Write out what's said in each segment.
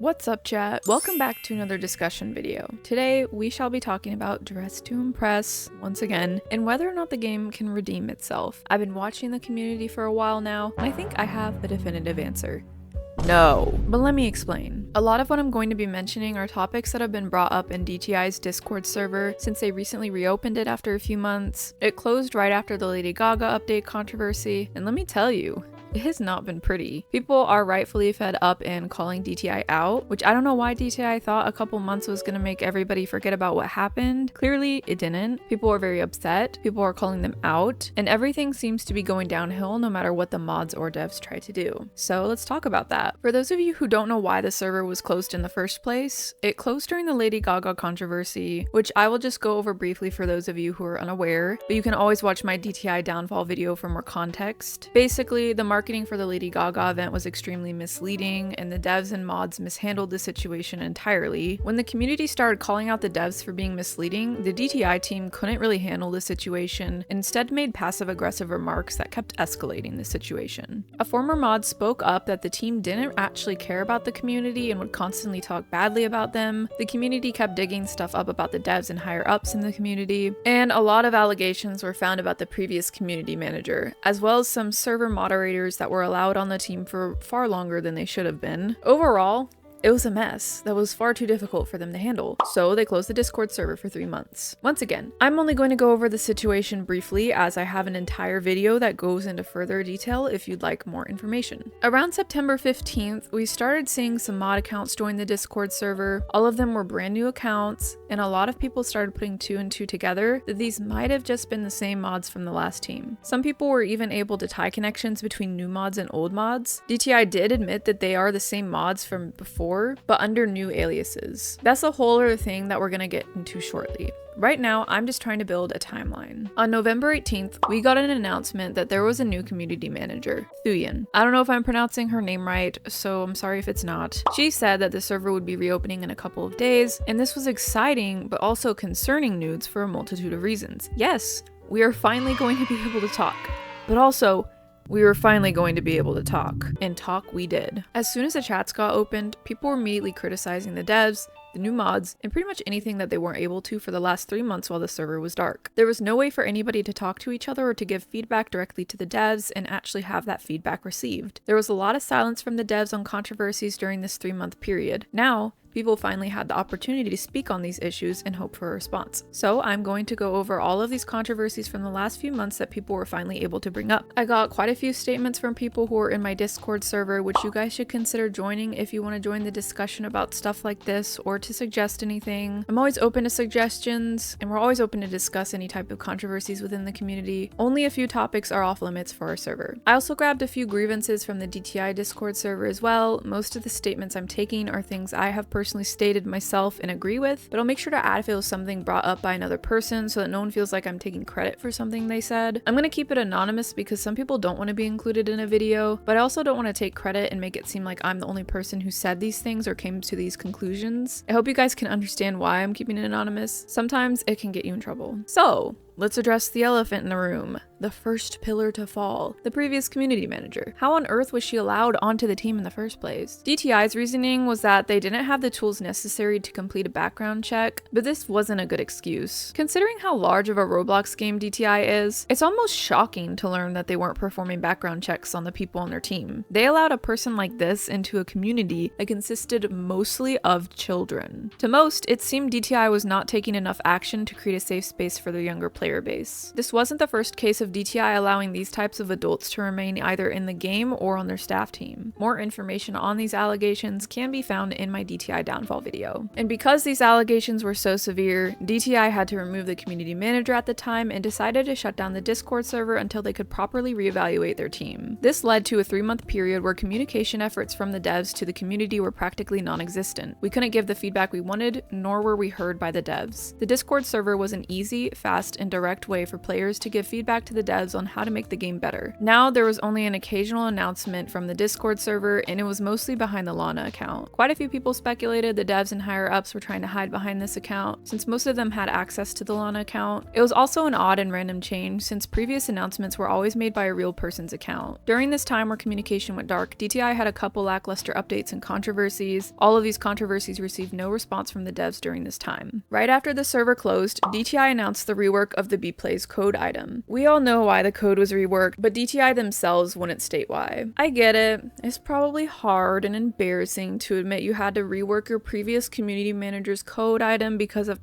What's up, chat? Welcome back to another discussion video. Today, we shall be talking about Dress to Impress, once again, and whether or not the game can redeem itself. I've been watching the community for a while now, and I think I have a definitive answer. No. But let me explain. A lot of what I'm going to be mentioning are topics that have been brought up in DTI's Discord server since they recently reopened it after a few months. It closed right after the Lady Gaga update controversy, and let me tell you, it has not been pretty. People are rightfully fed up and calling DTI out, which I don't know why DTI thought a couple months was gonna make everybody forget about what happened. Clearly, it didn't. People are very upset, people are calling them out, and everything seems to be going downhill no matter what the mods or devs try to do. So let's talk about that. For those of you who don't know why the server was closed in the first place, it closed during the Lady Gaga controversy, which I will just go over briefly for those of you who are unaware, but you can always watch my DTI downfall video for more context. Basically, the marketing for the Lady Gaga event was extremely misleading, and the devs and mods mishandled the situation entirely. When the community started calling out the devs for being misleading, the DTI team couldn't really handle the situation and instead made passive-aggressive remarks that kept escalating the situation. A former mod spoke up that the team didn't actually care about the community and would constantly talk badly about them. The community kept digging stuff up about the devs and higher-ups in the community, and a lot of allegations were found about the previous community manager, as well as some server moderators that were allowed on the team for far longer than they should have been. Overall, it was a mess that was far too difficult for them to handle, so they closed the Discord server for 3 months. Once again, I'm only going to go over the situation briefly as I have an entire video that goes into further detail if you'd like more information. Around September 15th, we started seeing some mod accounts join the Discord server. All of them were brand new accounts, and a lot of people started putting 2 and 2 together that these might have just been the same mods from the last team. Some people were even able to tie connections between new mods and old mods. DTI did admit that they are the same mods from before, but under new aliases. That's a whole other thing that we're gonna get into shortly. Right now, I'm just trying to build a timeline. On November 18th, we got an announcement that there was a new community manager, Thuyen. I don't know if I'm pronouncing her name right, so I'm sorry if it's not. She said that the server would be reopening in a couple of days, and this was exciting, but also concerning news for a multitude of reasons. Yes, we are finally going to be able to talk, but also, we were finally going to be able to talk, and talk we did. As soon as the chats got opened, people were immediately criticizing the devs, the new mods, and pretty much anything that they weren't able to for the last 3 months while the server was dark. There was no way for anybody to talk to each other or to give feedback directly to the devs and actually have that feedback received. There was a lot of silence from the devs on controversies during this 3-month period. Now, people finally had the opportunity to speak on these issues and hope for a response. So I'm going to go over all of these controversies from the last few months that people were finally able to bring up. I got quite a few statements from people who are in my Discord server, which you guys should consider joining if you want to join the discussion about stuff like this or to suggest anything. I'm always open to suggestions, and we're always open to discuss any type of controversies within the community. Only a few topics are off limits for our server. I also grabbed a few grievances from the DTI Discord server as well. Most of the statements I'm taking are things I have personally stated myself and agree with, but I'll make sure to add if it was something brought up by another person so that no one feels like I'm taking credit for something they said. I'm gonna keep it anonymous because some people don't want to be included in a video, but I also don't want to take credit and make it seem like I'm the only person who said these things or came to these conclusions. I hope you guys can understand why I'm keeping it anonymous. Sometimes it can get you in trouble. So, let's address the elephant in the room. The first pillar to fall. The previous community manager. How on earth was she allowed onto the team in the first place? DTI's reasoning was that they didn't have the tools necessary to complete a background check, but this wasn't a good excuse. Considering how large of a Roblox game DTI is, it's almost shocking to learn that they weren't performing background checks on the people on their team. They allowed a person like this into a community that consisted mostly of children. To most, it seemed DTI was not taking enough action to create a safe space for their younger player base. This wasn't the first case of DTI allowing these types of adults to remain either in the game or on their staff team. More information on these allegations can be found in my DTI downfall video. And because these allegations were so severe, DTI had to remove the community manager at the time and decided to shut down the Discord server until they could properly reevaluate their team. This led to a 3-month period where communication efforts from the devs to the community were practically non-existent. We couldn't give the feedback we wanted, nor were we heard by the devs. The Discord server was an easy, fast, and direct way for players to give feedback to the devs on how to make the game better. Now there was only an occasional announcement from the Discord server, and it was mostly behind the Lana account. Quite a few people speculated the devs and higher ups were trying to hide behind this account, since most of them had access to the Lana account. It was also an odd and random change, since previous announcements were always made by a real person's account. During this time where communication went dark, DTI had a couple lackluster updates and controversies. All of these controversies received no response from the devs during this time. Right after the server closed, DTI announced the rework of the B-Plays code item. We all know why the code was reworked, but DTI themselves wouldn't state why. I get it. It's probably hard and embarrassing to admit you had to rework your previous community manager's code item because of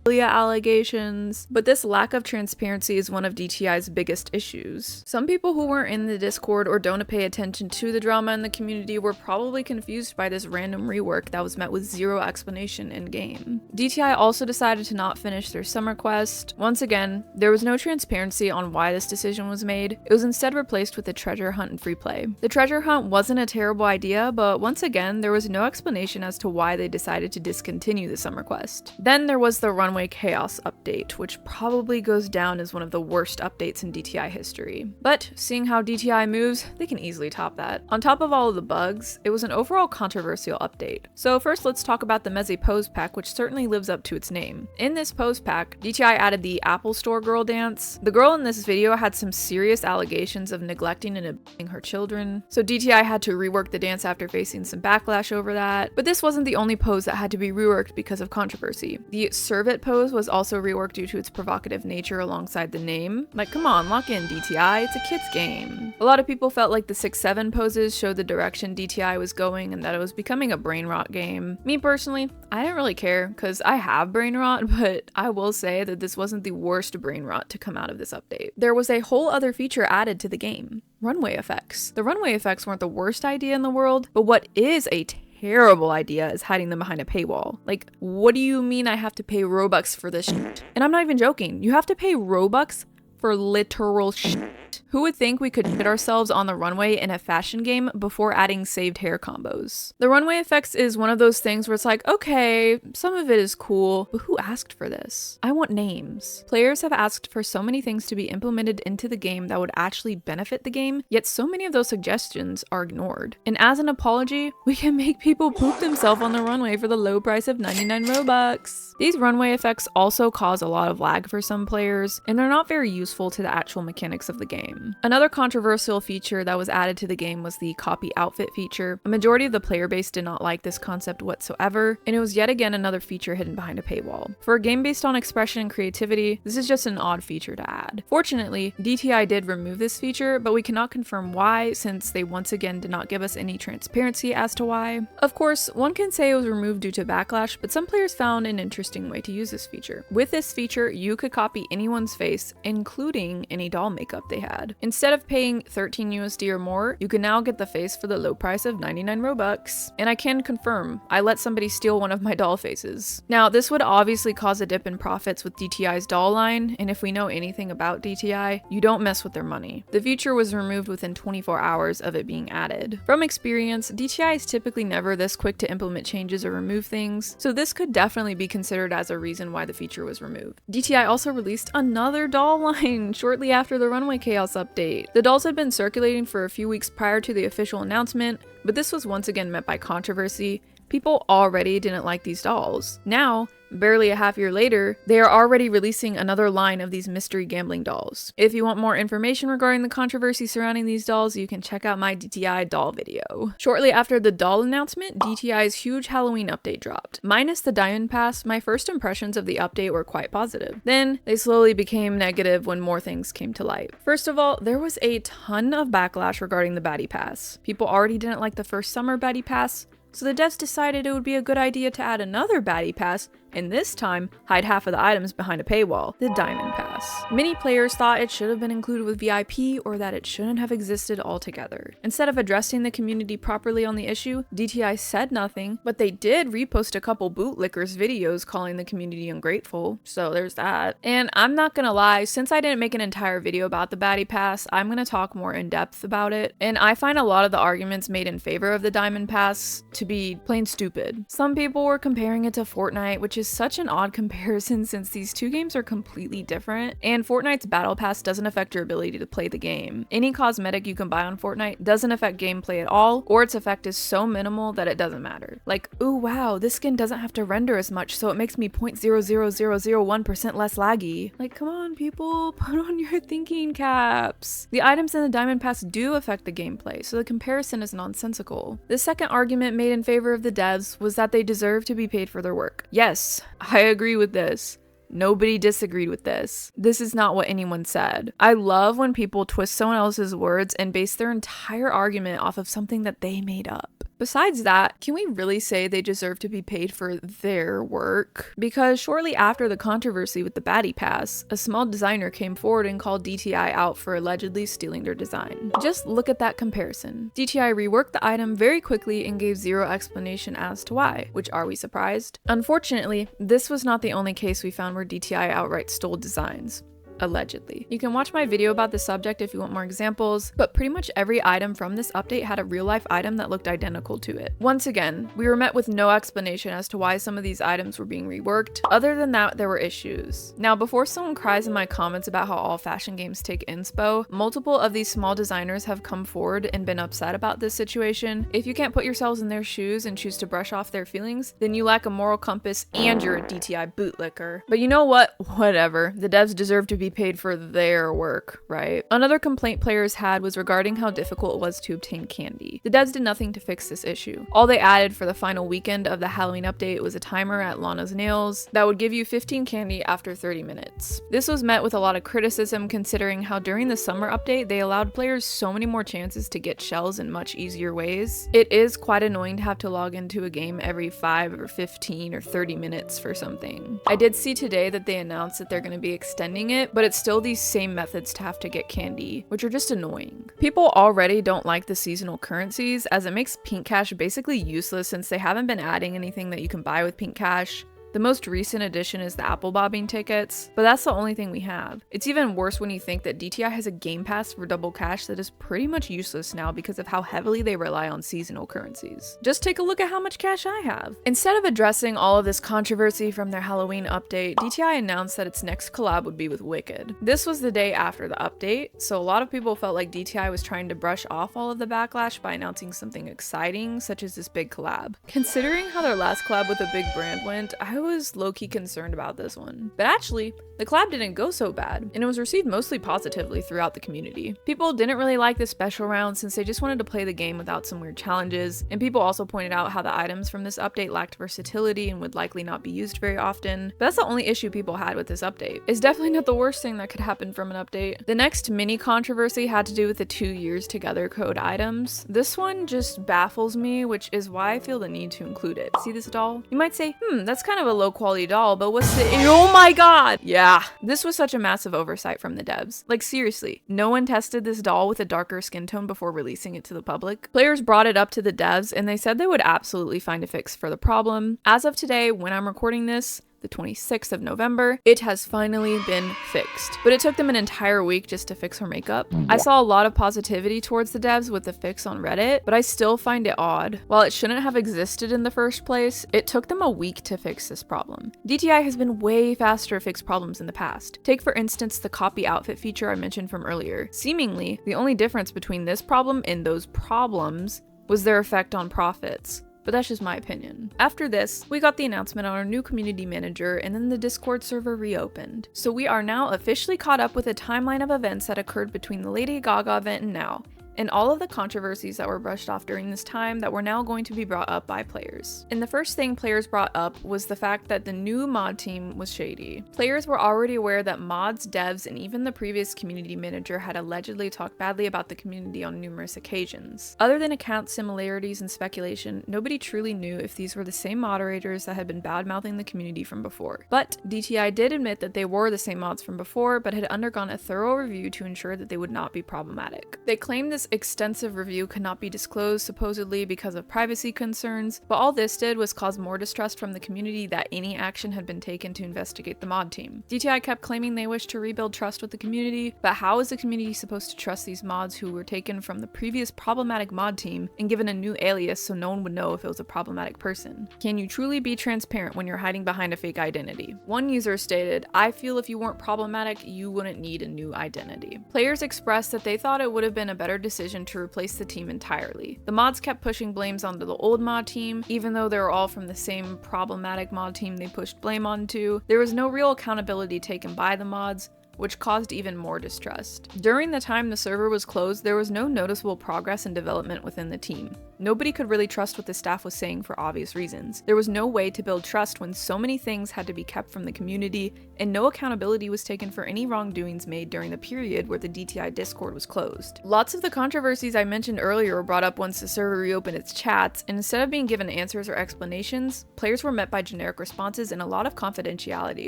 allegations, but this lack of transparency is one of DTI's biggest issues. Some people who weren't in the Discord or don't pay attention to the drama in the community were probably confused by this random rework that was met with zero explanation in game. DTI also decided to not finish their summer quest. Once again, there was no transparency on why this decision was made. It was instead replaced with a treasure hunt and free play. The treasure hunt wasn't a terrible idea, but once again, there was no explanation as to why they decided to discontinue the summer quest. Then there was the Runway Chaos update, which probably goes down as one of the worst updates in DTI history. But seeing how DTI moves, they can easily top that. On top of all of the bugs, it was an overall controversial update. So first let's talk about the Meze pose pack, which certainly lives up to its name. In this pose pack, DTI added the Apple Store girl dance. The girl in this video had some serious allegations of neglecting and abusing her children, so DTI had to rework the dance after facing some backlash over that. But this wasn't the only pose that had to be reworked because of controversy. The Serve It pose was also reworked due to its provocative nature alongside the name. Like, come on, lock in DTI, it's a kid's game. A lot of people felt like the 6-7 poses showed the direction DTI was going and that it was becoming a brain rot game. Me personally, I didn't really care because I have brain rot, but I will say that this wasn't the worst brain rot to come out of this update. There was a whole other feature added to the game: runway effects. The runway effects weren't the worst idea in the world, but what is a terrible idea is hiding them behind a paywall. Like, what do you mean I have to pay Robux for this shit? And I'm not even joking. You have to pay Robux for literal shit. Who would think we could shit ourselves on the runway in a fashion game before adding saved hair combos? The runway effects is one of those things where it's like, okay, some of it is cool, but who asked for this? I want names. Players have asked for so many things to be implemented into the game that would actually benefit the game, yet so many of those suggestions are ignored. And as an apology, we can make people poop themselves on the runway for the low price of 99 Robux. These runway effects also cause a lot of lag for some players, and they're not very useful to the actual mechanics of the game. Another controversial feature that was added to the game was the copy outfit feature. A majority of the player base did not like this concept whatsoever, and it was yet again another feature hidden behind a paywall. For a game based on expression and creativity, this is just an odd feature to add. Fortunately, DTI did remove this feature, but we cannot confirm why, since they once again did not give us any transparency as to why. Of course, one can say it was removed due to backlash, but some players found an interesting way to use this feature. With this feature, you could copy anyone's face, including any doll makeup they had. Instead of paying 13 USD or more, you can now get the face for the low price of 99 Robux. And I can confirm, I let somebody steal one of my doll faces. Now, this would obviously cause a dip in profits with DTI's doll line, and if we know anything about DTI, you don't mess with their money. The feature was removed within 24 hours of it being added. From experience, DTI is typically never this quick to implement changes or remove things, so this could definitely be considered as a reason why the feature was removed. DTI also released another doll line shortly after the Runway Chaos update. The dolls had been circulating for a few weeks prior to the official announcement, but this was once again met by controversy. People already didn't like these dolls. Now, barely a half year later, they are already releasing another line of these mystery gambling dolls. If you want more information regarding the controversy surrounding these dolls, you can check out my DTI doll video. Shortly after the doll announcement, DTI's huge Halloween update dropped. Minus the Diamond Pass, my first impressions of the update were quite positive. Then, they slowly became negative when more things came to light. First of all, there was a ton of backlash regarding the Baddie Pass. People already didn't like the first summer Baddie Pass, so the devs decided it would be a good idea to add another Baddie Pass, and this time, hide half of the items behind a paywall, the Diamond Pass. Many players thought it should have been included with VIP or that it shouldn't have existed altogether. Instead of addressing the community properly on the issue, DTI said nothing, but they did repost a couple bootlickers videos calling the community ungrateful, so there's that. And I'm not gonna lie, since I didn't make an entire video about the Baddie Pass, I'm gonna talk more in depth about it, and I find a lot of the arguments made in favor of the Diamond Pass to be plain stupid. Some people were comparing it to Fortnite, which is is such an odd comparison since these two games are completely different, and Fortnite's Battle Pass doesn't affect your ability to play the game. Any cosmetic you can buy on Fortnite doesn't affect gameplay at all, or its effect is so minimal that it doesn't matter. Like, ooh wow, this skin doesn't have to render as much, so it makes me 0.00001% less laggy. Like, come on people, put on your thinking caps. The items in the Diamond Pass do affect the gameplay, so the comparison is nonsensical. The second argument made in favor of the devs was that they deserve to be paid for their work. Yes, I agree with this. Nobody disagreed with this. This is not what anyone said. I love when people twist someone else's words and base their entire argument off of something that they made up. Besides that, can we really say they deserve to be paid for their work? Because shortly after the controversy with the Baddie Pass, a small designer came forward and called DTI out for allegedly stealing their design. Just look at that comparison. DTI reworked the item very quickly and gave zero explanation as to why, which are we surprised? Unfortunately, this was not the only case we found where DTI outright stole designs. Allegedly. You can watch my video about this subject if you want more examples, but pretty much every item from this update had a real-life item that looked identical to it. Once again, we were met with no explanation as to why some of these items were being reworked. Other than that, there were issues. Now, before someone cries in my comments about how all fashion games take inspo, multiple of these small designers have come forward and been upset about this situation. If you can't put yourselves in their shoes and choose to brush off their feelings, then you lack a moral compass and you're a DTI bootlicker. But you know what? Whatever. The devs deserve to be paid for their work, right? Another complaint players had was regarding how difficult it was to obtain candy. The devs did nothing to fix this issue. All they added for the final weekend of the Halloween update was a timer at Lana's Nails that would give you 15 candy after 30 minutes. This was met with a lot of criticism considering how during the summer update they allowed players so many more chances to get shells in much easier ways. It is quite annoying to have to log into a game every 5 or 15 or 30 minutes for something. I did see today that they announced that they're going to be extending it, but it's still these same methods to have to get candy, which are just annoying. People already don't like the seasonal currencies as it makes Pink Cash basically useless since they haven't been adding anything that you can buy with Pink Cash. The most recent addition is the apple bobbing tickets, but that's the only thing we have. It's even worse when you think that DTI has a game pass for double cash that is pretty much useless now because of how heavily they rely on seasonal currencies. Just take a look at how much cash I have. Instead of addressing all of this controversy from their Halloween update, DTI announced that its next collab would be with Wicked. This was the day after the update, so a lot of people felt like DTI was trying to brush off all of the backlash by announcing something exciting, such as this big collab. Considering how their last collab with a big brand went, I was low-key concerned about this one. But actually, the collab didn't go so bad, and it was received mostly positively throughout the community. People didn't really like the special round since they just wanted to play the game without some weird challenges, and people also pointed out how the items from this update lacked versatility and would likely not be used very often. But that's the only issue people had with this update. It's definitely not the worst thing that could happen from an update. The next mini controversy had to do with the 2 years together code items. This one just baffles me, which is why I feel the need to include it. See this doll? You might say, that's kind of a low quality doll, but what's the— oh my god! Yeah, this was such a massive oversight from the devs. Like seriously, no one tested this doll with a darker skin tone before releasing it to the public. Players brought it up to the devs and they said they would absolutely find a fix for the problem. As of today, when I'm recording this, the 26th of November, it has finally been fixed. But it took them an entire week just to fix her makeup. I saw a lot of positivity towards the devs with the fix on Reddit, but I still find it odd. While it shouldn't have existed in the first place, it took them a week to fix this problem. DTI has been way faster to fix problems in the past. Take for instance the copy outfit feature I mentioned from earlier. Seemingly, the only difference between this problem and those problems was their effect on profits. But that's just my opinion. After this, we got the announcement on our new community manager and then the Discord server reopened. So we are now officially caught up with a timeline of events that occurred between the Lady Gaga event and now, and all of the controversies that were brushed off during this time that were now going to be brought up by players. And the first thing players brought up was the fact that the new mod team was shady. Players were already aware that mods, devs, and even the previous community manager had allegedly talked badly about the community on numerous occasions. Other than account similarities and speculation, nobody truly knew if these were the same moderators that had been bad-mouthing the community from before. But DTI did admit that they were the same mods from before, but had undergone a thorough review to ensure that they would not be problematic. They claimed this This extensive review could not be disclosed, supposedly because of privacy concerns, but all this did was cause more distrust from the community that any action had been taken to investigate the mod team. DTI kept claiming they wished to rebuild trust with the community, but how is the community supposed to trust these mods who were taken from the previous problematic mod team and given a new alias so no one would know if it was a problematic person? Can you truly be transparent when you're hiding behind a fake identity? One user stated, "I feel if you weren't problematic, you wouldn't need a new identity." Players expressed that they thought it would have been a better decision to replace the team entirely. The mods kept pushing blames onto the old mod team, even though they were all from the same problematic mod team they pushed blame onto. There was no real accountability taken by the mods, which caused even more distrust. During the time the server was closed, there was no noticeable progress and development within the team. Nobody could really trust what the staff was saying for obvious reasons. There was no way to build trust when so many things had to be kept from the community, and no accountability was taken for any wrongdoings made during the period where the DTI Discord was closed. Lots of the controversies I mentioned earlier were brought up once the server reopened its chats, and instead of being given answers or explanations, players were met by generic responses and a lot of confidentiality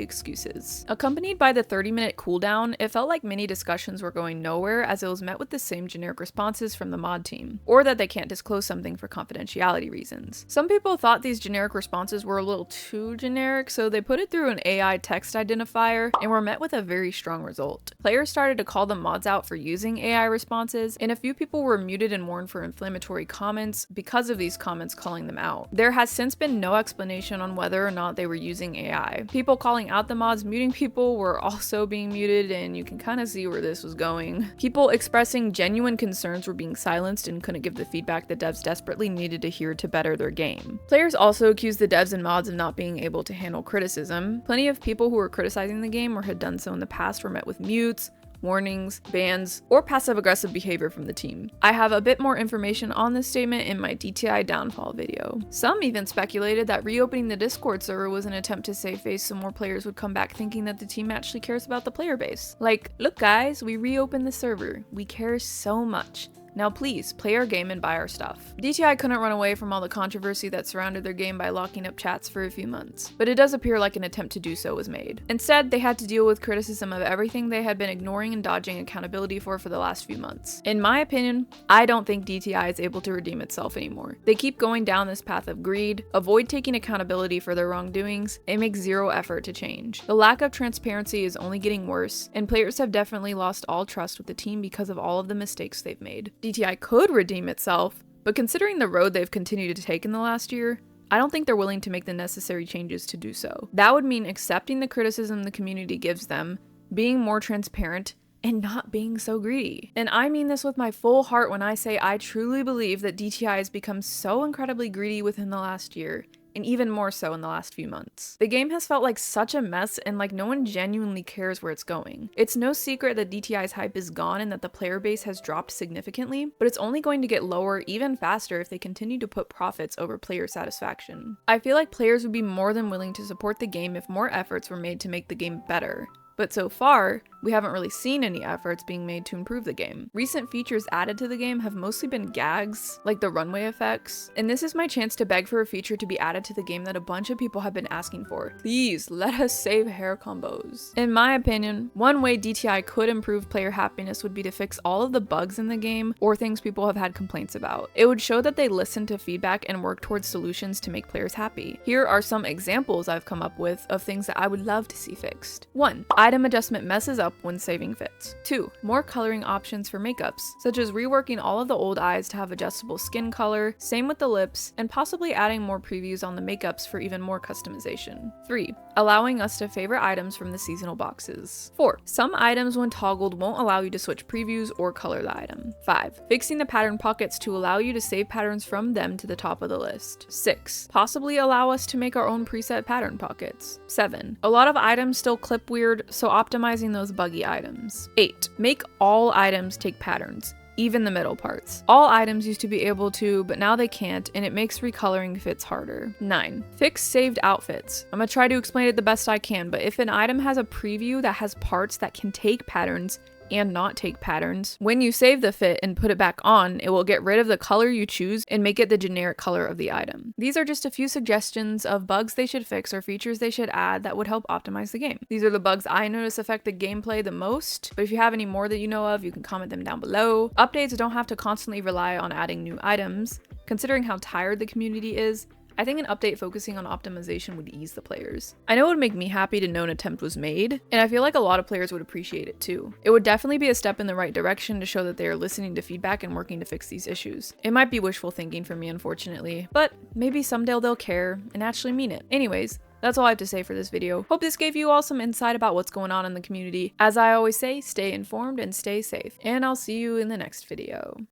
excuses. Accompanied by the 30-minute cooldown, it felt like many discussions were going nowhere as it was met with the same generic responses from the mod team, or that they can't disclose something for confidentiality reasons. Some people thought these generic responses were a little too generic, so they put it through an AI text identifier and were met with a very strong result. Players started to call the mods out for using AI responses, and a few people were muted and warned for inflammatory comments because of these comments calling them out. There has since been no explanation on whether or not they were using AI. People calling out the mods muting people were also being muted, and you can kind of see where this was going. People expressing genuine concerns were being silenced and couldn't give the feedback the devs desperately needed to hear to better their game. Players also accused the devs and mods of not being able to handle criticism. Plenty of people who were criticizing the game or had done so in the past were met with mutes, warnings, bans, or passive-aggressive behavior from the team. I have a bit more information on this statement in my DTI downfall video. Some even speculated that reopening the Discord server was an attempt to save face so more players would come back thinking that the team actually cares about the player base. Like, look guys, we reopened the server. We care so much. Now please, play our game and buy our stuff. DTI couldn't run away from all the controversy that surrounded their game by locking up chats for a few months, but it does appear like an attempt to do so was made. Instead, they had to deal with criticism of everything they had been ignoring and dodging accountability for the last few months. In my opinion, I don't think DTI is able to redeem itself anymore. They keep going down this path of greed, avoid taking accountability for their wrongdoings, and make zero effort to change. The lack of transparency is only getting worse, and players have definitely lost all trust with the team because of all of the mistakes they've made. DTI could redeem itself, but considering the road they've continued to take in the last year, I don't think they're willing to make the necessary changes to do so. That would mean accepting the criticism the community gives them, being more transparent, and not being so greedy. And I mean this with my full heart when I say I truly believe that DTI has become so incredibly greedy within the last year, and even more so in the last few months. The game has felt like such a mess and like no one genuinely cares where it's going. It's no secret that DTI's hype is gone and that the player base has dropped significantly, but it's only going to get lower even faster if they continue to put profits over player satisfaction. I feel like players would be more than willing to support the game if more efforts were made to make the game better. But so far, we haven't really seen any efforts being made to improve the game. Recent features added to the game have mostly been gags, like the runway effects, and this is my chance to beg for a feature to be added to the game that a bunch of people have been asking for. Please, let us save hair combos. In my opinion, one way DTI could improve player happiness would be to fix all of the bugs in the game or things people have had complaints about. It would show that they listen to feedback and work towards solutions to make players happy. Here are some examples I've come up with of things that I would love to see fixed. 1. Item adjustment messes up when saving fits. 2. More coloring options for makeups, such as reworking all of the old eyes to have adjustable skin color, same with the lips, and possibly adding more previews on the makeups for even more customization. 3. Allowing us to favorite items from the seasonal boxes. 4. Some items when toggled won't allow you to switch previews or color the item. 5. Fixing the pattern pockets to allow you to save patterns from them to the top of the list. 6. Possibly allow us to make our own preset pattern pockets. 7. A lot of items still clip weird, so optimizing those buggy items. 8. Make all items take patterns, even the middle parts. All items used to be able to, but now they can't, and it makes recoloring fits harder. 9. Fix saved outfits. I'm gonna try to explain it the best I can, but if an item has a preview that has parts that can take patterns, and not take patterns. When you save the fit and put it back on, it will get rid of the color you choose and make it the generic color of the item. These are just a few suggestions of bugs they should fix or features they should add that would help optimize the game. These are the bugs I notice affect the gameplay the most, but if you have any more that you know of, you can comment them down below. Updates don't have to constantly rely on adding new items. Considering how tired the community is, I think an update focusing on optimization would ease the players. I know it would make me happy to know an attempt was made, and I feel like a lot of players would appreciate it too. It would definitely be a step in the right direction to show that they are listening to feedback and working to fix these issues. It might be wishful thinking for me, unfortunately, but maybe someday they'll care and actually mean it. Anyways, that's all I have to say for this video. Hope this gave you all some insight about what's going on in the community. As I always say, stay informed and stay safe, and I'll see you in the next video.